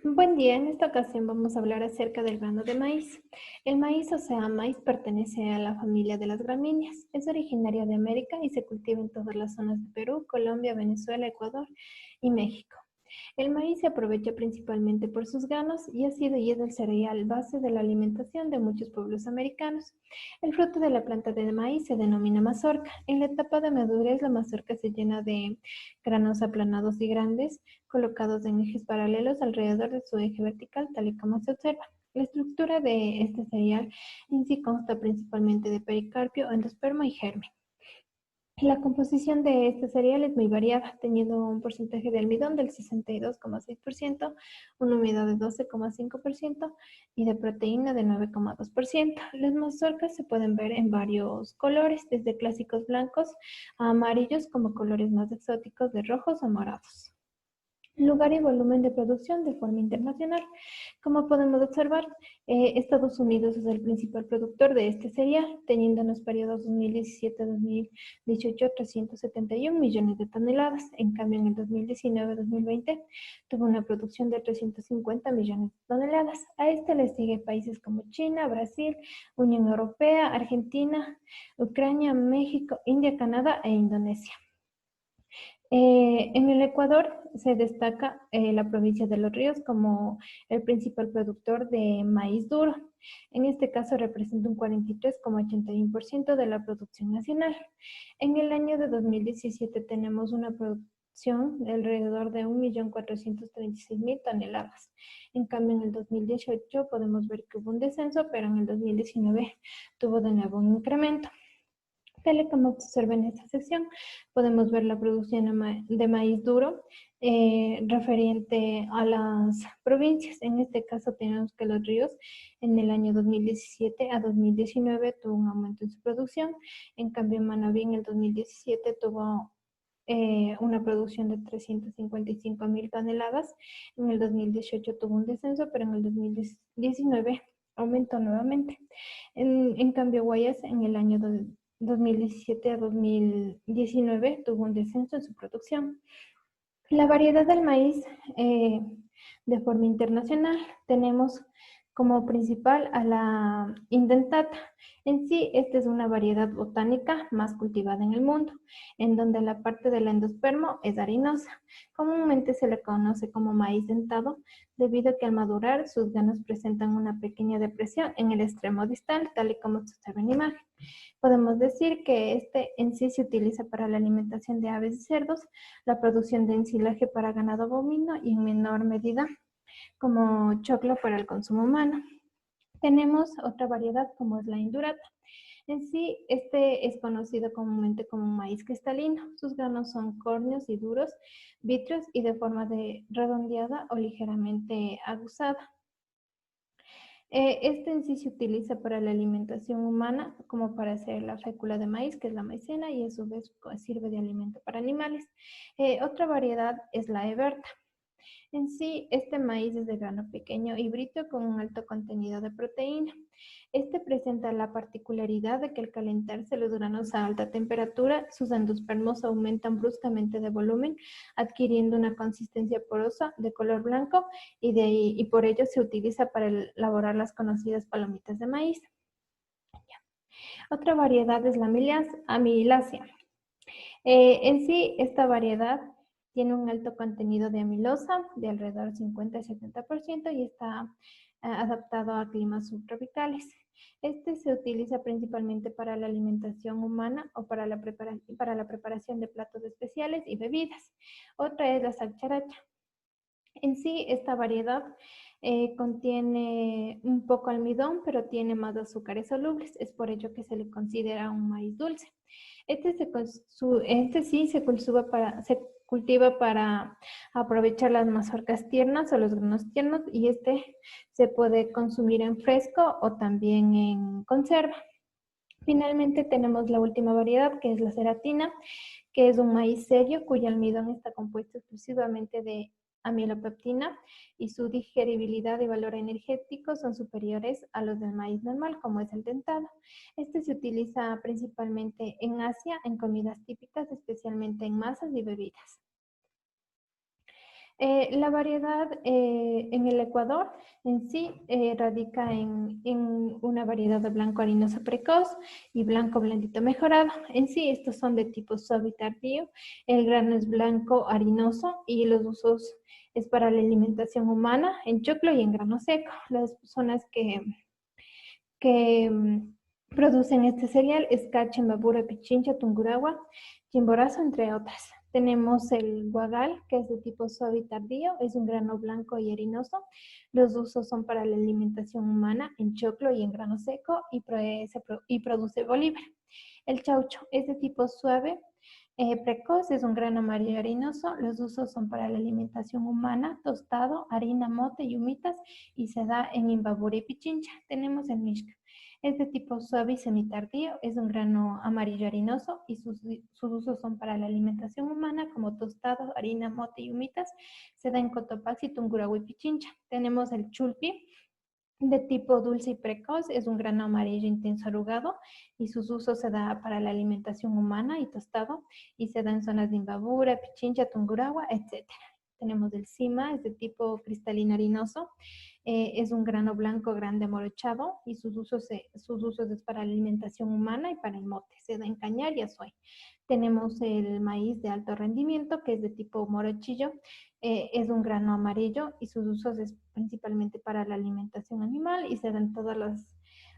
Buen día, en esta ocasión vamos a hablar acerca del grano de maíz. El maíz, o sea, maíz, pertenece a la familia de las gramíneas. Es originario de América y se cultiva en todas las zonas de Perú, Colombia, Venezuela, Ecuador y México. El maíz se aprovecha principalmente por sus granos y ha sido y es el cereal base de la alimentación de muchos pueblos americanos. El fruto de la planta de maíz se denomina mazorca. En la etapa de madurez, la mazorca se llena de granos aplanados y grandes, colocados en ejes paralelos alrededor de su eje vertical, tal y como se observa. La estructura de este cereal en sí consta principalmente de pericarpio, endospermo y germen. La composición de este cereal es muy variada, teniendo un porcentaje de almidón del 62,6%, una humedad de 12,5% y de proteína de 9,2%. Las mazorcas se pueden ver en varios colores, desde clásicos blancos a amarillos como colores más exóticos de rojos o morados. Lugar y volumen de producción de forma internacional. Como podemos observar, Estados Unidos es el principal productor de este cereal, teniendo en los periodos 2017-2018 371 millones de toneladas. En cambio, en el 2019-2020 tuvo una producción de 350 millones de toneladas. A este le siguen países como China, Brasil, Unión Europea, Argentina, Ucrania, México, India, Canadá e Indonesia. En el Ecuador se destaca la provincia de Los Ríos como el principal productor de maíz duro. En este caso representa un 43,81% de la producción nacional. En el año de 2017 tenemos una producción de alrededor de 1.436.000 toneladas. En cambio, en el 2018 podemos ver que hubo un descenso, pero en el 2019 tuvo de nuevo un incremento. Tal y como se observa en esta sección, podemos ver la producción de maíz duro referente a las provincias. En este caso tenemos que Los Ríos en el año 2017 a 2019 tuvo un aumento en su producción. En cambio, Manabí en el 2017 tuvo una producción de 355.000 toneladas. En el 2018 tuvo un descenso, pero en el 2019 aumentó nuevamente. En cambio, Guayas en el año 2017 a 2019 tuvo un descenso en su producción. La variedad del maíz eh, de forma internacional tenemos como principal a la indentata. En sí, esta es una variedad botánica más cultivada en el mundo, en donde la parte del endospermo es harinosa. Comúnmente se le conoce como maíz dentado, debido a que al madurar sus granos presentan una pequeña depresión en el extremo distal, tal y como se observa en la imagen. Podemos decir que este en sí se utiliza para la alimentación de aves y cerdos, la producción de ensilaje para ganado bovino y en menor medida como choclo para el consumo humano. Tenemos otra variedad como es la indurata. En sí, este es conocido comúnmente como maíz cristalino. Sus granos son córneos y duros, vítreos y de forma redondeada o ligeramente aguzada. Este en sí se utiliza para la alimentación humana, como para hacer la fécula de maíz, que es la maicena, y a su vez sirve de alimento para animales. Otra variedad es la eberta. En sí, este maíz es de grano pequeño y brito con un alto contenido de proteína. Este presenta la particularidad de que al calentarse los granos a alta temperatura, sus endospermos aumentan bruscamente de volumen, adquiriendo una consistencia porosa de color blanco y por ello se utiliza para elaborar las conocidas palomitas de maíz. Otra variedad es la amilácea. En sí, esta variedad tiene un alto contenido de amilosa, de alrededor del 50-70%, y está adaptado a climas subtropicales. Este se utiliza principalmente para la alimentación humana o para la preparación de platos especiales y bebidas. Otra es la salcharacha. En sí, esta variedad contiene un poco almidón, pero tiene más azúcares solubles. Es por ello que se le considera un maíz dulce. Este sí se cultiva para aprovechar las mazorcas tiernas o los granos tiernos, y este se puede consumir en fresco o también en conserva. Finalmente tenemos la última variedad, que es la ceratina, que es un maíz serio cuyo almidón está compuesto exclusivamente de amilopectina y su digeribilidad y valor energético son superiores a los del maíz normal, como es el dentado. Este se utiliza principalmente en Asia, en comidas típicas, especialmente en masas y bebidas. La variedad en el Ecuador en sí radica en una variedad de blanco harinoso precoz y blanco blandito mejorado. En sí, estos son de tipo suave y tardío. El grano es blanco harinoso y los usos es para la alimentación humana en choclo y en grano seco. Las personas que producen este cereal es Cacha, Imbabura, Pichincha, Tungurahua, Chimborazo, entre otras. Tenemos el guagal, que es de tipo suave y tardío, es un grano blanco y harinoso. Los usos son para la alimentación humana en choclo y en grano seco y produce bolívar. El chaucho es de tipo suave, precoz, es un grano amarillo harinoso. Los usos son para la alimentación humana, tostado, harina, mote y humitas, y se da en Imbabura y Pichincha. Tenemos el mishka. Es de tipo suave y semitardío, es un grano amarillo harinoso y sus usos son para la alimentación humana como tostado, harina, mote y humitas. Se da en Cotopaxi, Tungurahua y Pichincha. Tenemos el chulpi, de tipo dulce y precoz, es un grano amarillo intenso arrugado y sus usos se da para la alimentación humana y tostado y se da en zonas de Imbabura, Pichincha, Tungurahua, etc. Tenemos el cima, es de tipo cristalino harinoso, es un grano blanco grande morochado y sus usos es para la alimentación humana y para el mote, se da en cañar y azuay. Tenemos el maíz de alto rendimiento, que es de tipo morochillo, es un grano amarillo y sus usos es principalmente para la alimentación animal y se da en todas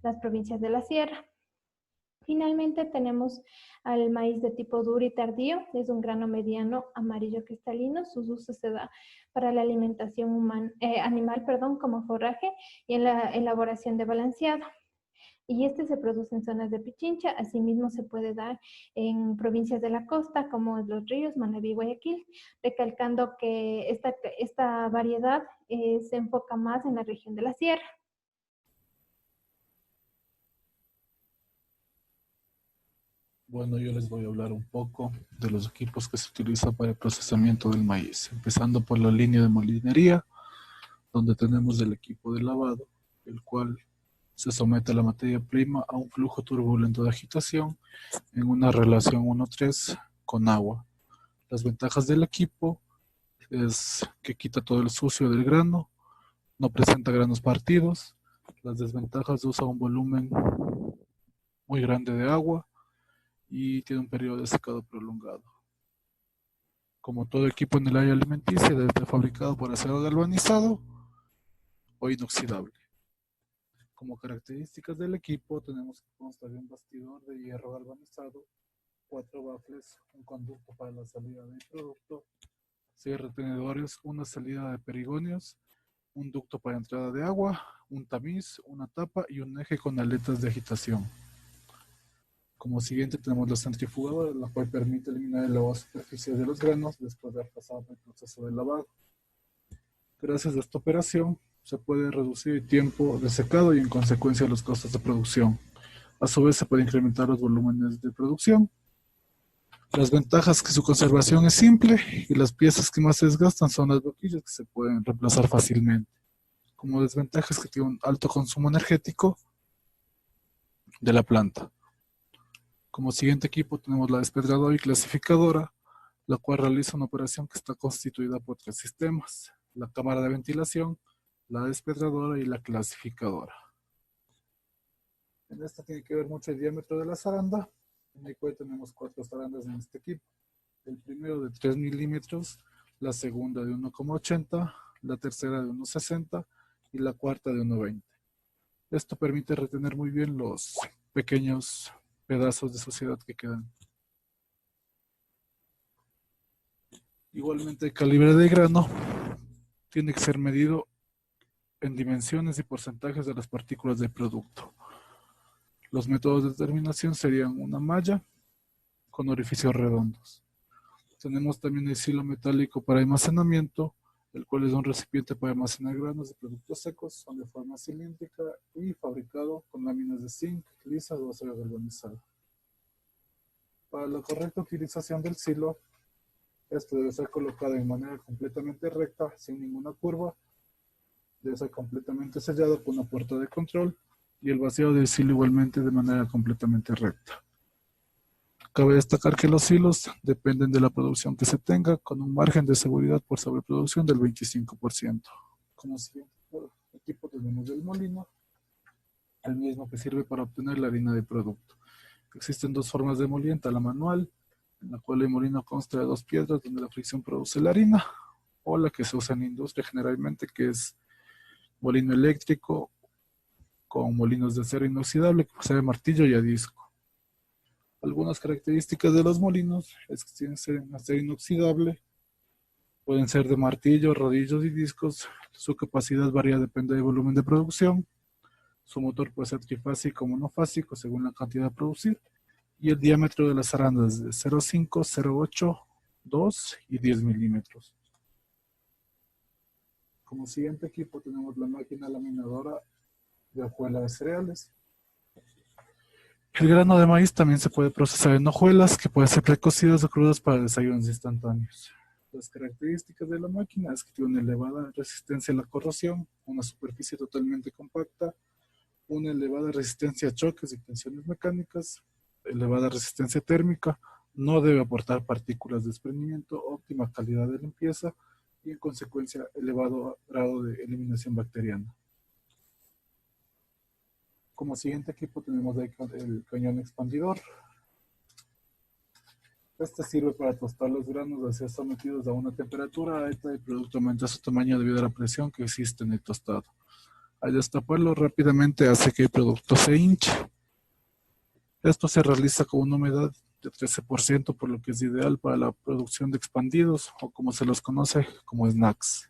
las provincias de la sierra. Finalmente tenemos al maíz de tipo duro y tardío, es un grano mediano amarillo cristalino, sus usos se da para la alimentación animal, como forraje y en la elaboración de balanceado. Y este se produce en zonas de Pichincha, asimismo se puede dar en provincias de la costa como Los Ríos, Manabí, Guayaquil, recalcando que esta variedad se enfoca más en la región de la sierra. Bueno, yo les voy a hablar un poco de los equipos que se utilizan para el procesamiento del maíz, empezando por la línea de molinería, donde tenemos el equipo de lavado, el cual se somete a la materia prima a un flujo turbulento de agitación en una relación 1:3 con agua. Las ventajas del equipo es que quita todo el sucio del grano, no presenta granos partidos. Las desventajas usa un volumen muy grande de agua y tiene un periodo de secado prolongado. Como todo equipo en el área alimenticia, debe estar fabricado por acero galvanizado o inoxidable. Como características del equipo tenemos que consta de un bastidor de hierro galvanizado, 4 baffles, un conducto para la salida del producto, 6 retenedores, una salida de perigonios, un ducto para entrada de agua, un tamiz, una tapa y un eje con aletas de agitación. Como siguiente tenemos la centrifugadora, la cual permite eliminar el lavado superficial de los granos después de haber pasado por el proceso de lavado. Gracias a esta operación se puede reducir el tiempo de secado y en consecuencia los costos de producción. A su vez se puede incrementar los volúmenes de producción. Las ventajas que su conservación es simple y las piezas que más se desgastan son las boquillas que se pueden reemplazar fácilmente. Como desventajas que tiene un alto consumo energético de la planta. Como siguiente equipo tenemos la despedradora y clasificadora, la cual realiza una operación que está constituida por 3 sistemas: la cámara de ventilación, la despedradora y la clasificadora. En esta tiene que ver mucho el diámetro de la zaranda, en el cual tenemos 4 zarandas en este equipo. El primero de 3 milímetros, la segunda de 1,80, la tercera de 1,60 y la cuarta de 1,20. Esto permite retener muy bien los pequeños pedazos de suciedad que quedan. Igualmente el calibre de grano tiene que ser medido en dimensiones y porcentajes de las partículas del producto. Los métodos de determinación serían una malla con orificios redondos. Tenemos también el silo metálico para almacenamiento, el cual es un recipiente para almacenar granos de productos secos, son de forma cilíndrica y fabricado con láminas de zinc, lisa o acero galvanizado. Para la correcta utilización del silo, esto debe ser colocado de manera completamente recta, sin ninguna curva, debe ser completamente sellado con una puerta de control y el vaciado del silo igualmente de manera completamente recta. Cabe destacar que los silos dependen de la producción que se tenga, con un margen de seguridad por sobreproducción del 25%. Como siguiente equipo tenemos el molino, el mismo que sirve para obtener la harina de producto. Existen dos formas de molienda, la manual, en la cual el molino consta de dos piedras donde la fricción produce la harina, o la que se usa en industria generalmente, que es molino eléctrico con molinos de acero inoxidable que posee martillo y a disco. Algunas características de los molinos es que tienen que ser en acero inoxidable, pueden ser de martillo, rodillos y discos. Su capacidad varía, depende del volumen de producción. Su motor puede ser trifásico o monofásico según la cantidad a producir. Y el diámetro de las arandas de 0,5, 0,8, 2 y 10 milímetros. Como siguiente equipo tenemos la máquina laminadora de hojuelas de cereales. El grano de maíz también se puede procesar en hojuelas que pueden ser precocidas o crudas para desayunos instantáneos. Las características de la máquina es que tiene una elevada resistencia a la corrosión, una superficie totalmente compacta, una elevada resistencia a choques y tensiones mecánicas, elevada resistencia térmica, no debe aportar partículas de desprendimiento, óptima calidad de limpieza y en consecuencia elevado grado de eliminación bacteriana. Como siguiente equipo tenemos el cañón expandidor. Este sirve para tostar los granos al ser sometidos a una temperatura alta y el producto aumenta su tamaño debido a la presión que existe en el tostado. Al destaparlo rápidamente hace que el producto se hinche. Esto se realiza con una humedad de 13%, por lo que es ideal para la producción de expandidos o como se los conoce como snacks.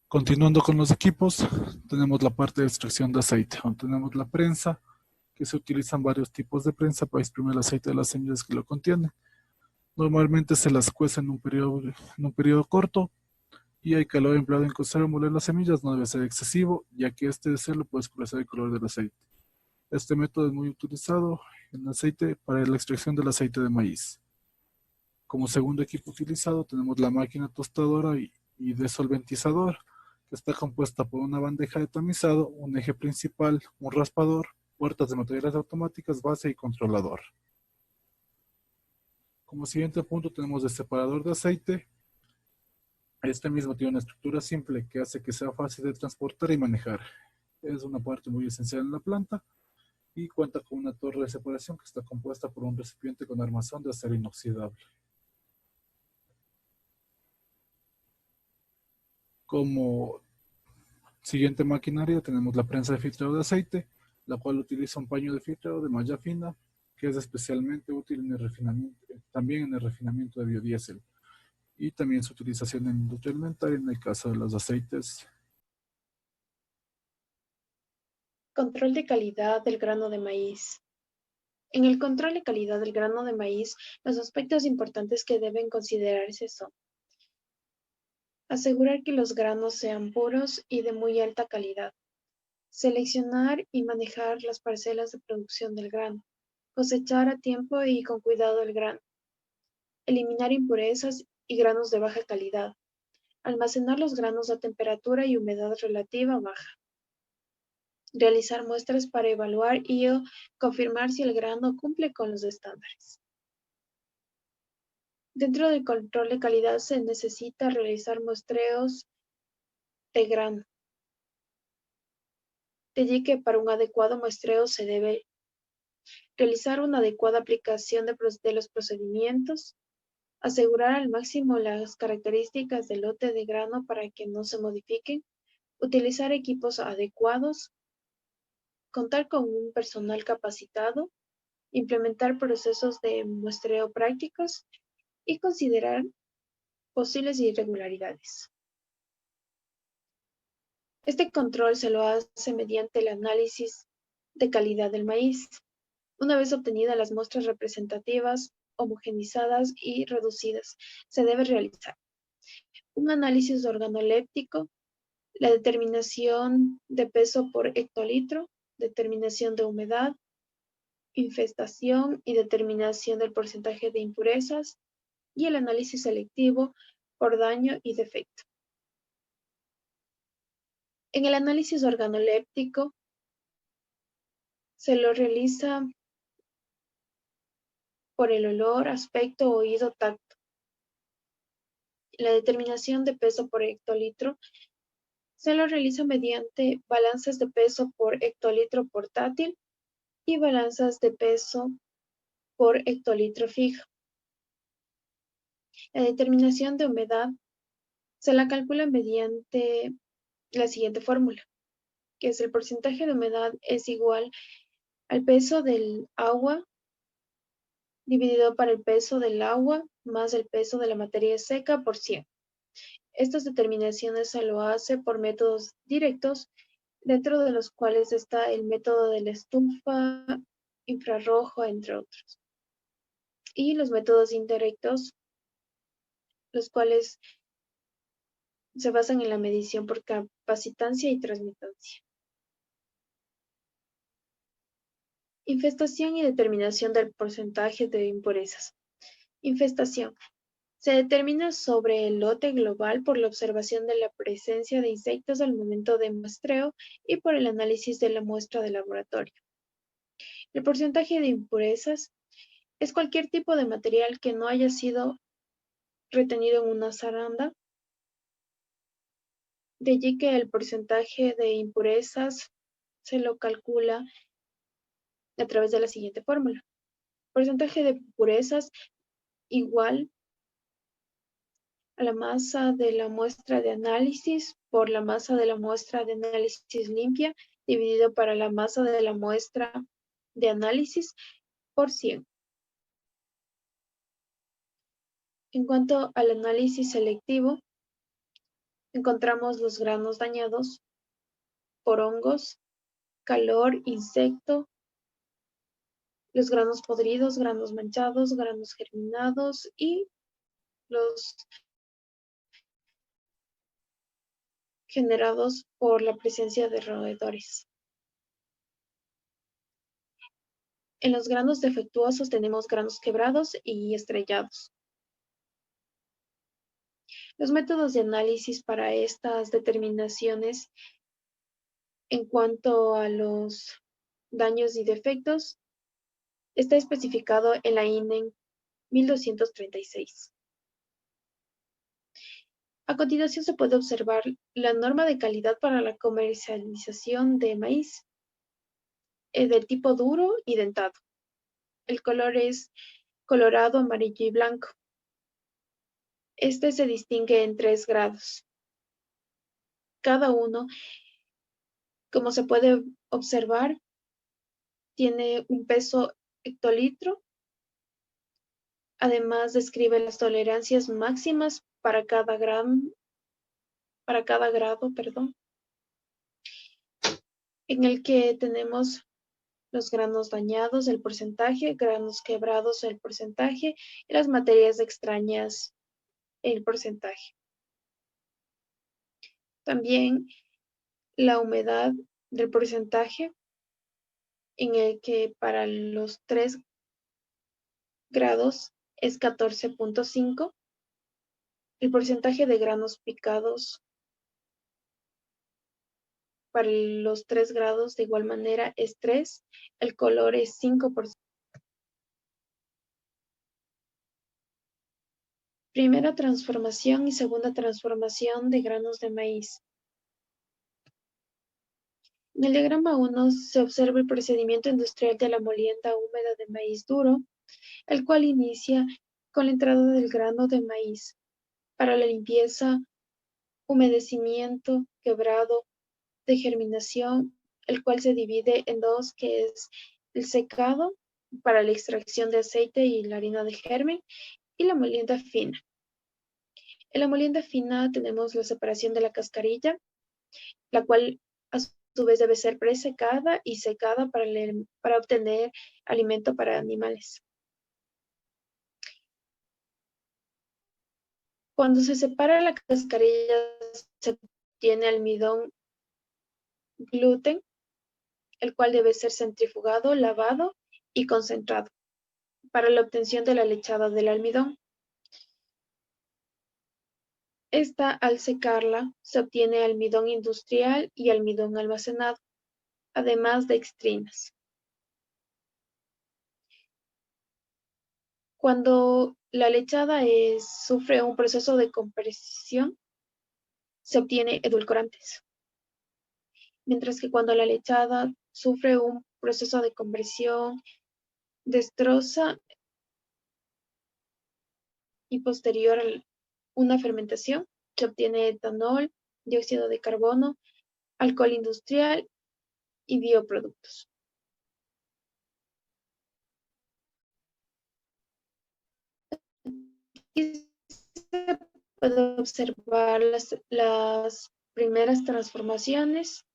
Continuando con los equipos, tenemos la parte de extracción de aceite, donde tenemos la prensa, que se utilizan varios tipos de prensa para exprimir el aceite de las semillas que lo contienen. Normalmente se las cuece en un periodo corto y el calor empleado en cocer o moler las semillas no debe ser excesivo, ya que este deseo puede oscurecer el color del aceite. Este método es muy utilizado en aceite para la extracción del aceite de maíz. Como segundo equipo utilizado tenemos la máquina tostadora y desolventizador, que está compuesta por una bandeja de tamizado, un eje principal, un raspador, puertas de materiales automáticas, base y controlador. Como siguiente punto tenemos el separador de aceite. Este mismo tiene una estructura simple que hace que sea fácil de transportar y manejar. Es una parte muy esencial en la planta y cuenta con una torre de separación que está compuesta por un recipiente con armazón de acero inoxidable. Como siguiente maquinaria tenemos la prensa de filtrado de aceite, la cual utiliza un paño de filtrado de malla fina, que es especialmente útil en el refinamiento, también en el refinamiento de biodiesel, y también su utilización en industria alimentaria en el caso de los aceites. Control de calidad del grano de maíz. En el control de calidad del grano de maíz, los aspectos importantes que deben considerarse son: asegurar que los granos sean puros y de muy alta calidad, seleccionar y manejar las parcelas de producción del grano, cosechar a tiempo y con cuidado el grano, eliminar impurezas y granos de baja calidad, almacenar los granos a temperatura y humedad relativa baja, realizar muestras para evaluar y o confirmar si el grano cumple con los estándares. Dentro del control de calidad se necesita realizar muestreos de grano. De allí que para un adecuado muestreo se debe realizar una adecuada aplicación de los procedimientos, asegurar al máximo las características del lote de grano para que no se modifiquen, utilizar equipos adecuados, contar con un personal capacitado, implementar procesos de muestreo prácticos y considerar posibles irregularidades. Este control se lo hace mediante el análisis de calidad del maíz. Una vez obtenidas las muestras representativas, homogenizadas y reducidas, se debe realizar un análisis organoléptico, la determinación de peso por hectolitro, determinación de humedad, infestación y determinación del porcentaje de impurezas, y el análisis selectivo por daño y defecto. En el análisis organoléptico se lo realiza por el olor, aspecto, oído, tacto. La determinación de peso por hectolitro se lo realiza mediante balanzas de peso por hectolitro portátil y balanzas de peso por hectolitro fija. La determinación de humedad se la calcula mediante la siguiente fórmula, que es el porcentaje de humedad es igual al peso del agua dividido por el peso del agua más el peso de la materia seca por 100. Estas determinaciones se lo hace por métodos directos, dentro de los cuales está el método de la estufa, infrarrojo, entre otros. Y los métodos indirectos, los cuales se basan en la medición por capacitancia y transmitancia. Infestación y determinación del porcentaje de impurezas. Infestación. Se determina sobre el lote global por la observación de la presencia de insectos al momento de muestreo y por el análisis de la muestra de laboratorio. El porcentaje de impurezas es cualquier tipo de material que no haya sido retenido en una zaranda. De allí que el porcentaje de impurezas se lo calcula a través de la siguiente fórmula. Porcentaje de impurezas igual a la masa de la muestra de análisis por la masa de la muestra de análisis limpia dividido para la masa de la muestra de análisis por 100. En cuanto al análisis selectivo, encontramos los granos dañados por hongos, calor, insecto, los granos podridos, granos manchados, granos germinados y los generados por la presencia de roedores. En los granos defectuosos tenemos granos quebrados y estrellados. Los métodos de análisis para estas determinaciones en cuanto a los daños y defectos está especificado en la INEN 1236. A continuación se puede observar la norma de calidad para la comercialización de maíz del tipo duro y dentado. El color es colorado, amarillo y blanco. Este se distingue en 3 grados. Cada uno, como se puede observar, tiene un peso hectolitro. Además, describe las tolerancias máximas para cada grado, en el que tenemos los granos dañados, el porcentaje, granos quebrados, el porcentaje, y las materias extrañas, el porcentaje. También la humedad del porcentaje, en el que para los 3 grados es 14.5, el porcentaje de granos picados para los 3 grados de igual manera es 3, el color es 5%. Primera transformación y segunda transformación de granos de maíz. En el diagrama 1 se observa el procedimiento industrial de la molienda húmeda de maíz duro, el cual inicia con la entrada del grano de maíz para la limpieza, humedecimiento, quebrado, de germinación, el cual se divide en 2, que es el secado para la extracción de aceite y la harina de germen, y la molienda fina. En la molienda fina tenemos la separación de la cascarilla, la cual a su vez debe ser presecada y secada para obtener alimento para animales. Cuando se separa la cascarilla, se obtiene almidón gluten, el cual debe ser centrifugado, lavado y concentrado para la obtención de la lechada del almidón. Esta, al secarla, se obtiene almidón industrial y almidón almacenado, además de extrinas. Cuando la lechada sufre un proceso de compresión, se obtiene edulcorantes, mientras que cuando la lechada sufre un proceso de compresión, destroza y posterior a una fermentación, se obtiene etanol, dióxido de carbono, alcohol industrial y bioproductos. Y se puede observar las primeras transformaciones.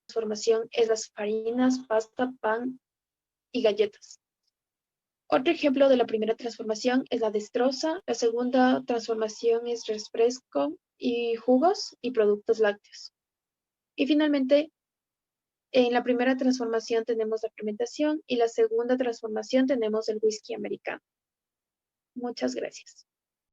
Transformación es las farinas, pasta, pan y galletas. Otro ejemplo de la primera transformación es la destroza. La segunda transformación es refresco y jugos y productos lácteos. Y finalmente, en la primera transformación tenemos la fermentación y la segunda transformación tenemos el whisky americano. Muchas gracias.